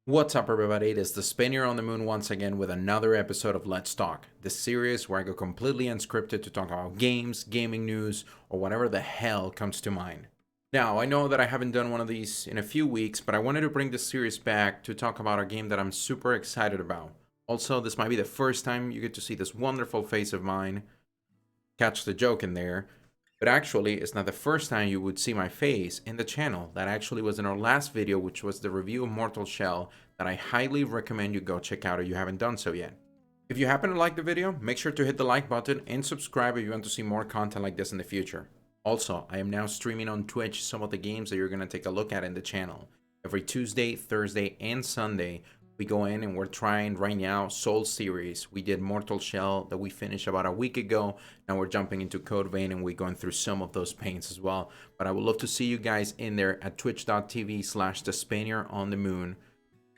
What's up, everybody? It is the Spaniard on the Moon once again with another episode of Let's Talk, the series where I go completely unscripted to talk about games, gaming news, or whatever the hell comes to mind. Now, I know that I haven't done one of these in a few weeks, but I wanted to bring this series back to talk about a game that I'm super excited about. Also, this might be the first time you get to see this wonderful face of mine. Catch the joke in there. But actually, it's not the first time you would see my face in the channel. That actually was in our last video, which was the review of Mortal Shell, that I highly recommend you go check out if you haven't done so yet. If you happen to like the video, make sure to hit the like button and subscribe if you want to see more content like this in the future. Also, I am now streaming on Twitch some of the games that you're going to take a look at in the channel. Every Tuesday, Thursday, and Sunday, we go in and we're trying right now Soul series. We did Mortal Shell that we finished about a week ago. Now we're jumping into Code Vein and we're going through some of those paints as well. But I would love to see you guys in there at twitch.tv/the Spaniard on the Moon.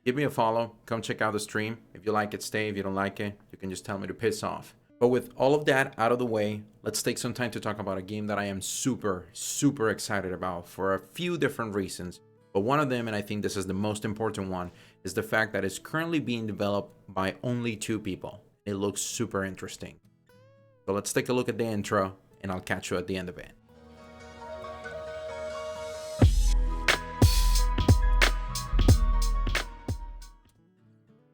Give me a follow. Come check out the stream. If you like it, stay. If you don't like it, you can just tell me to piss off. But with all of that out of the way, let's take some time to talk about a game that I am super excited about for a few different reasons. But one of them, and I think this is the most important one, is the fact that it's currently being developed by only 2 people. It looks super interesting. So let's take a look at the intro, and I'll catch you at the end of it.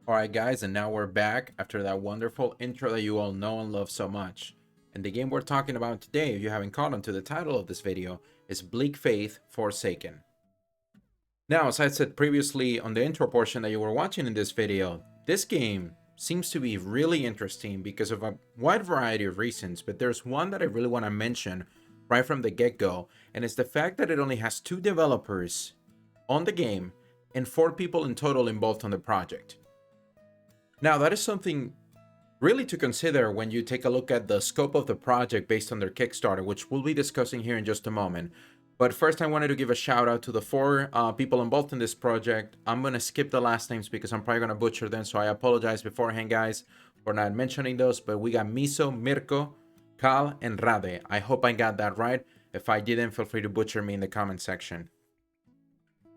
Alright guys, and now we're back after that wonderful intro that you all know and love so much. And the game we're talking about today, if you haven't caught on to the title of this video, is Bleak Faith Forsaken. Now, as I said previously on the intro portion that you were watching in this video, this game seems to be really interesting because of a wide variety of reasons, but there's one that I really want to mention right from the get-go, and it's the fact that it only has 2 developers on the game and 4 people in total involved on the project. Now, that is something really to consider when you take a look at the scope of the project based on their Kickstarter, which we'll be discussing here in just a moment. But first, I wanted to give a shout out to the 4 people involved in this project. I'm going to skip the last names because I'm probably going to butcher them, so I apologize beforehand, guys, for not mentioning those. But we got Miso, Mirko, Kal, and Rade. I hope I got that right. If I didn't, feel free to butcher me in the comment section.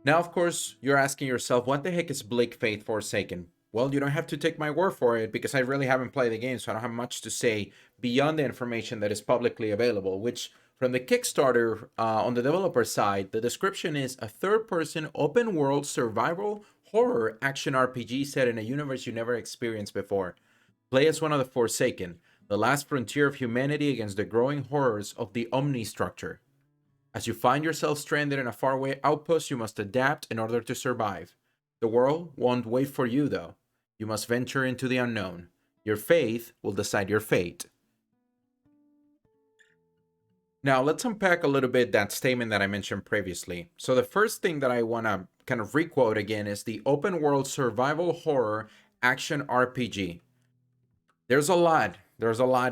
Now, of course, you're asking yourself, what the heck is Bleak Faith Forsaken? Well, you don't have to take my word for it because I really haven't played the game, so I don't have much to say beyond the information that is publicly available, which from the Kickstarter on the developer side, the description is a third-person open-world survival horror action RPG set in a universe you never experienced before. Play as one of the Forsaken, the last frontier of humanity against the growing horrors of the Omnistructure. As you find yourself stranded in a faraway outpost, you must adapt in order to survive. The world won't wait for you, though. You must venture into the unknown. Your faith will decide your fate. Now, let's unpack a little bit that statement that I mentioned previously. So the first thing that I want to kind of requote again is the open world survival horror action RPG. There's a lot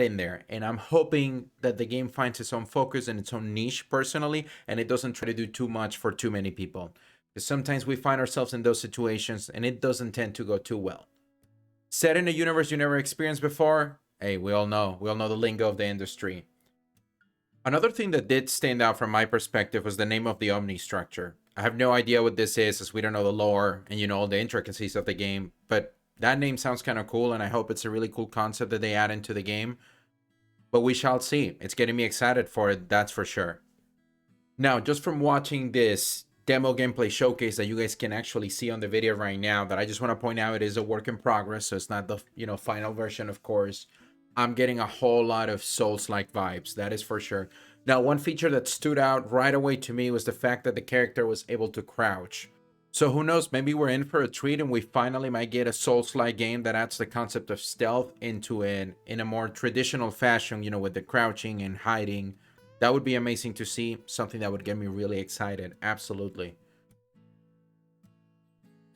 in there, and I'm hoping that the game finds its own focus and its own niche personally, and it doesn't try to do too much for too many people. Because sometimes we find ourselves in those situations and it doesn't tend to go too well. Set in a universe you never experienced before, hey, we all know the lingo of the industry. Another thing that did stand out from my perspective was the name of the Omnistructure. I have no idea what this is, as we don't know the lore and all the intricacies of the game, but that name sounds kind of cool, and I hope it's a really cool concept that they add into the game. But we shall see. It's getting me excited for it, that's for sure. Now, just from watching this demo gameplay showcase that you guys can actually see on the video right now, that I just want to point out it is a work in progress, so it's not the final version, of course. I'm getting a whole lot of Souls-like vibes, that is for sure. Now, one feature that stood out right away to me was the fact that the character was able to crouch. So who knows, maybe we're in for a treat and we finally might get a Souls-like game that adds the concept of stealth into it in a more traditional fashion, with the crouching and hiding. That would be amazing to see, something that would get me really excited, absolutely.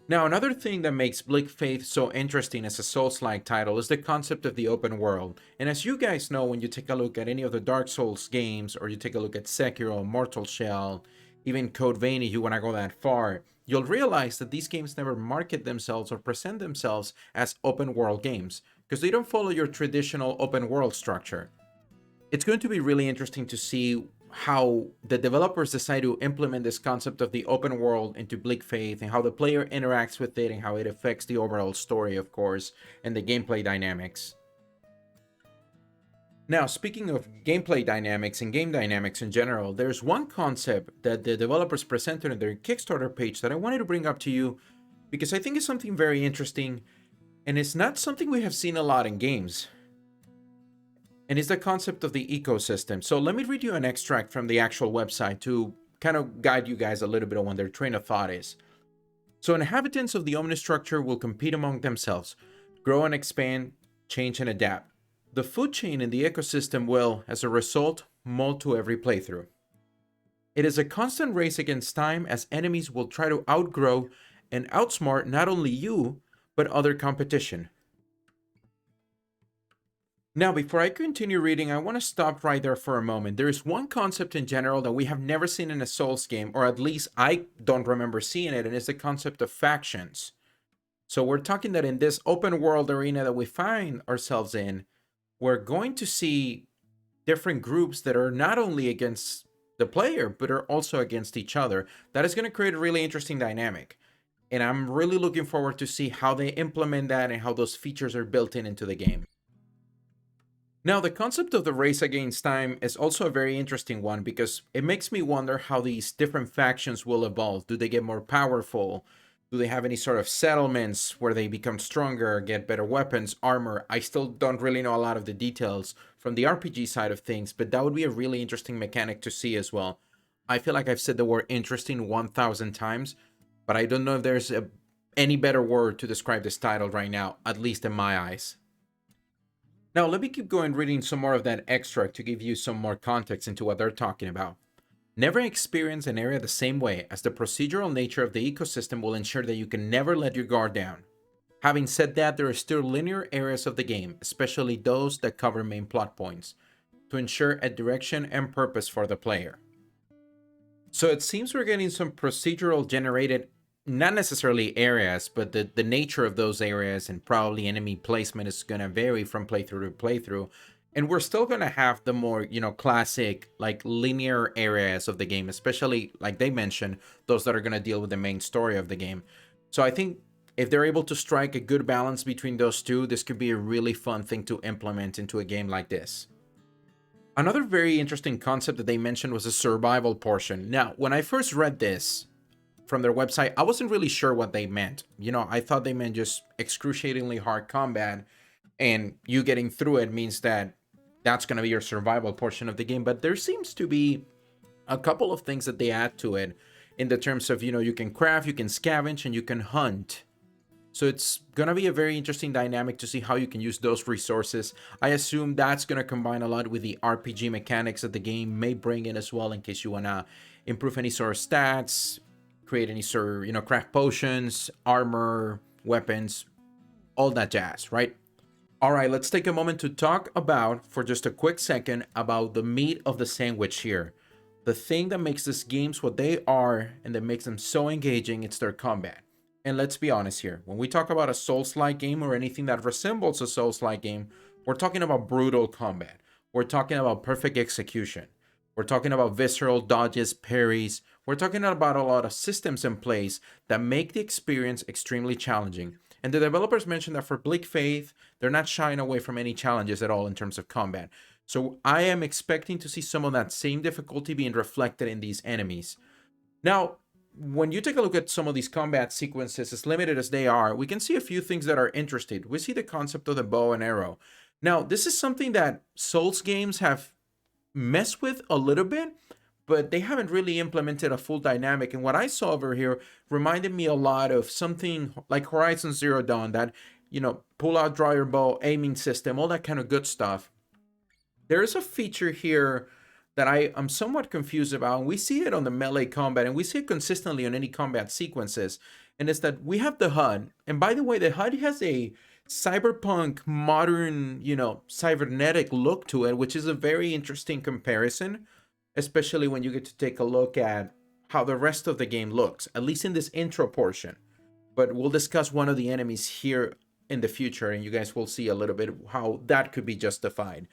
Now, another thing that makes Bleak Faith so interesting as a Souls-like title is the concept of the open world. And as you guys know, when you take a look at any of the Dark Souls games, or you take a look at Sekiro, Mortal Shell, even Code Vein if you want to go that far, you'll realize that these games never market themselves or present themselves as open world games, because they don't follow your traditional open world structure. It's going to be really interesting to see how the developers decide to implement this concept of the open world into Bleak Faith, and how the player interacts with it, and how it affects the overall story, of course, and the gameplay dynamics. Now, speaking of gameplay dynamics and game dynamics in general, there's one concept that the developers presented on their Kickstarter page that I wanted to bring up to you because I think it's something very interesting, and it's not something we have seen a lot in games. And it's the concept of the ecosystem. So let me read you an extract from the actual website to kind of guide you guys a little bit on what their train of thought is. So inhabitants of the Omnistructure will compete among themselves, grow and expand, change and adapt. The food chain in the ecosystem will, as a result, mold to every playthrough. It is a constant race against time as enemies will try to outgrow and outsmart not only you, but other competition. Now, before I continue reading, I want to stop right there for a moment. There is one concept in general that we have never seen in a Souls game, or at least I don't remember seeing it, and it's the concept of factions. So we're talking that in this open world arena that we find ourselves in, we're going to see different groups that are not only against the player, but are also against each other. That is going to create a really interesting dynamic. And I'm really looking forward to see how they implement that and how those features are built into the game. Now, the concept of the race against time is also a very interesting one because it makes me wonder how these different factions will evolve. Do they get more powerful? Do they have any sort of settlements where they become stronger, get better weapons, armor? I still don't really know a lot of the details from the RPG side of things, but that would be a really interesting mechanic to see as well. I feel like I've said the word interesting 1,000 times, but I don't know if there's any better word to describe this title right now, at least in my eyes. Now, let me keep going reading some more of that extract to give you some more context into what they're talking about. Never experience an area the same way, as the procedural nature of the ecosystem will ensure that you can never let your guard down. Having said that, there are still linear areas of the game, especially those that cover main plot points, to ensure a direction and purpose for the player. So it seems we're getting some procedural generated, not necessarily areas, but the nature of those areas and probably enemy placement is going to vary from playthrough to playthrough. And we're still going to have the more, classic, like, linear areas of the game, especially, like they mentioned, those that are going to deal with the main story of the game. So I think if they're able to strike a good balance between those two, this could be a really fun thing to implement into a game like this. Another very interesting concept that they mentioned was a survival portion. Now, when I first read this from their website, I wasn't really sure what they meant. I thought they meant just excruciatingly hard combat, and you getting through it means that's going to be your survival portion of the game. But there seems to be a couple of things that they add to it in the terms of, you can craft, you can scavenge, and you can hunt. So it's going to be a very interesting dynamic to see how you can use those resources. I assume that's going to combine a lot with the RPG mechanics that the game may bring in as well, in case you want to improve any sort of stats, create any sort of, craft potions, armor, weapons, all that jazz, right? All right, let's take a moment to talk about, for just a quick second, about the meat of the sandwich here. The thing that makes these games what they are and that makes them so engaging, it's their combat. And let's be honest here, when we talk about a Souls-like game or anything that resembles a Souls-like game, we're talking about brutal combat. We're talking about perfect execution. We're talking about visceral dodges, parries. We're talking about a lot of systems in place that make the experience extremely challenging. And the developers mentioned that for Bleak Faith, they're not shying away from any challenges at all in terms of combat. So I am expecting to see some of that same difficulty being reflected in these enemies. Now, when you take a look at some of these combat sequences, as limited as they are, we can see a few things that are interesting. We see the concept of the bow and arrow. Now, this is something that Souls games have messed with a little bit, but they haven't really implemented a full dynamic. And what I saw over here reminded me a lot of something like Horizon Zero Dawn, that, pull out, draw your bow, aiming system, all that kind of good stuff. There is a feature here that I am somewhat confused about, and we see it on the melee combat, and we see it consistently on any combat sequences, and it's that we have the HUD, and by the way, the HUD has a cyberpunk, modern, cybernetic look to it, which is a very interesting comparison, especially when you get to take a look at how the rest of the game looks, at least in this intro portion. But we'll discuss one of the enemies here in the future, and you guys will see a little bit how that could be justified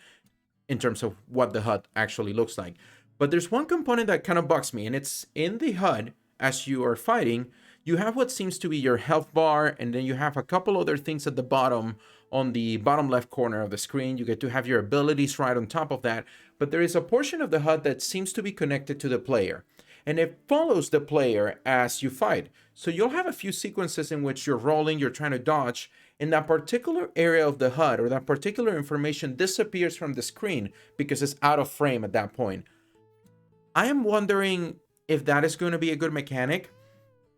in terms of what the HUD actually looks like. But there's one component that kind of bugs me, and it's in the HUD as you are fighting. You have what seems to be your health bar, and then you have a couple other things at the bottom on the bottom left corner of the screen. You get to have your abilities right on top of that, but there is a portion of the HUD that seems to be connected to the player, and it follows the player as you fight. So you'll have a few sequences in which you're rolling, you're trying to dodge, and that particular area of the HUD or that particular information disappears from the screen because it's out of frame at that point. I am wondering if that is going to be a good mechanic.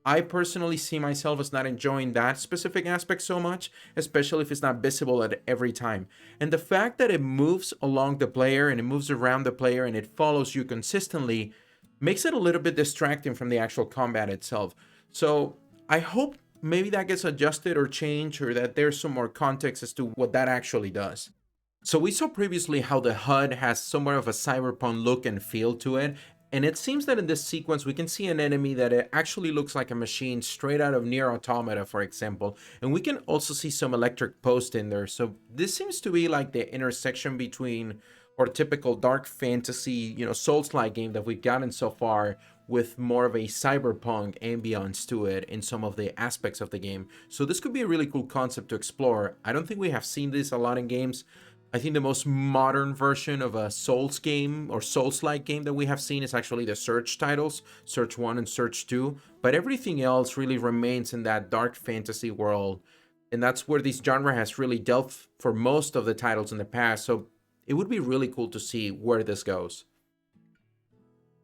I personally see myself as not enjoying that specific aspect so much, especially if it's not visible at every time. And the fact that it moves along the player and it moves around the player and it follows you consistently makes it a little bit distracting from the actual combat itself. So I hope maybe that gets adjusted or changed, or that there's some more context as to what that actually does. So we saw previously how the HUD has somewhat of a cyberpunk look and feel to it, and it seems that in this sequence we can see an enemy that it actually looks like a machine straight out of Nier Automata, for example, and we can also see some electric post in there. So this seems to be like the intersection between our typical dark fantasy, Souls-like game that we've gotten so far, with more of a cyberpunk ambience to it in some of the aspects of the game. So this could be a really cool concept to explore. I don't think we have seen this a lot in games. I think the most modern version of a Souls game or Souls-like game that we have seen is actually the Surge titles, Surge 1 and Surge 2, but everything else really remains in that dark fantasy world, and that's where this genre has really dealt for most of the titles in the past, so it would be really cool to see where this goes.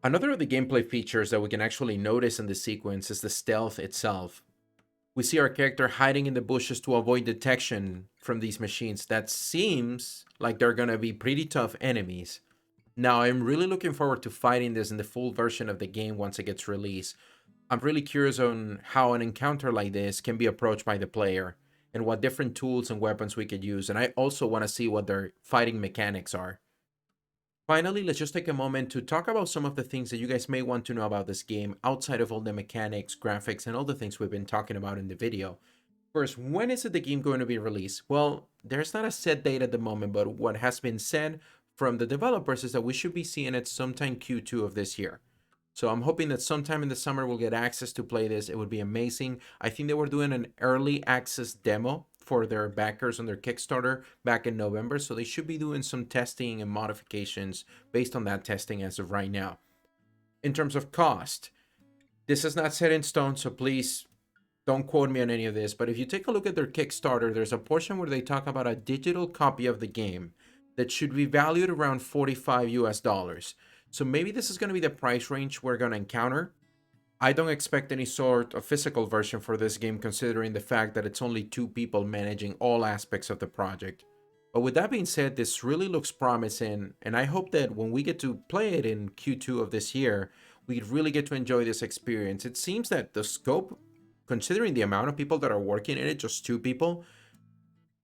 Another of the gameplay features that we can actually notice in this sequence is the stealth itself. We see our character hiding in the bushes to avoid detection from these machines that seems like they're gonna be pretty tough enemies. Now, I'm really looking forward to fighting this in the full version of the game once it gets released. I'm really curious on how an encounter like this can be approached by the player and what different tools and weapons we could use, and I also want to see what their fighting mechanics are. Finally, let's just take a moment to talk about some of the things that you guys may want to know about this game outside of all the mechanics, graphics, and all the things we've been talking about in the video. First, when is the game going to be released? Well, there's not a set date at the moment, but what has been said from the developers is that we should be seeing it sometime Q2 of this year. So I'm hoping that sometime in the summer we'll get access to play this. It would be amazing. I think they were doing an early access demo for their backers on their Kickstarter back in November, so they should be doing some testing and modifications based on that testing as of right now. In terms of cost, this is not set in stone, so please don't quote me on any of this, but if you take a look at their Kickstarter, there's a portion where they talk about a digital copy of the game that should be valued around $45 US. So maybe this is going to be the price range we're going to encounter. I don't expect any sort of physical version for this game, considering the fact that it's only 2 people managing all aspects of the project. But with that being said, this really looks promising, and I hope that when we get to play it in Q2 of this year, we really get to enjoy this experience. It seems that the scope, considering the amount of people that are working in it, just 2 people,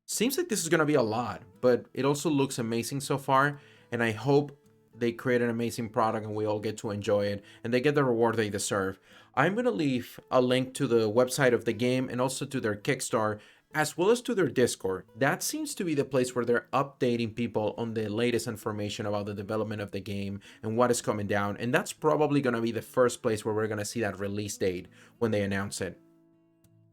seems like this is going to be a lot, but it also looks amazing so far, and I hope they create an amazing product and we all get to enjoy it and they get the reward they deserve. I'm going to leave a link to the website of the game and also to their Kickstarter, as well as to their Discord. That seems to be the place where they're updating people on the latest information about the development of the game and what is coming down, and that's probably going to be the first place where we're going to see that release date when they announce it.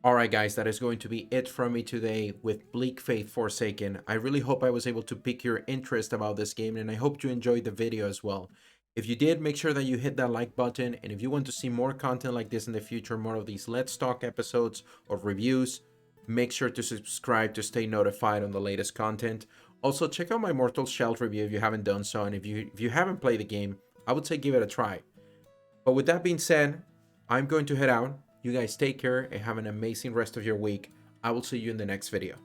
Alright guys, that is going to be it from me today with Bleak Faith Forsaken. I really hope I was able to pique your interest about this game, and I hope you enjoyed the video as well. If you did, make sure that you hit that like button, and if you want to see more content like this in the future, more of these Let's Talk episodes or reviews, make sure to subscribe to stay notified on the latest content. Also, check out my Mortal Shell review if you haven't done so, and if you haven't played the game, I would say give it a try. But with that being said, I'm going to head out. You guys take care and have an amazing rest of your week. I will see you in the next video.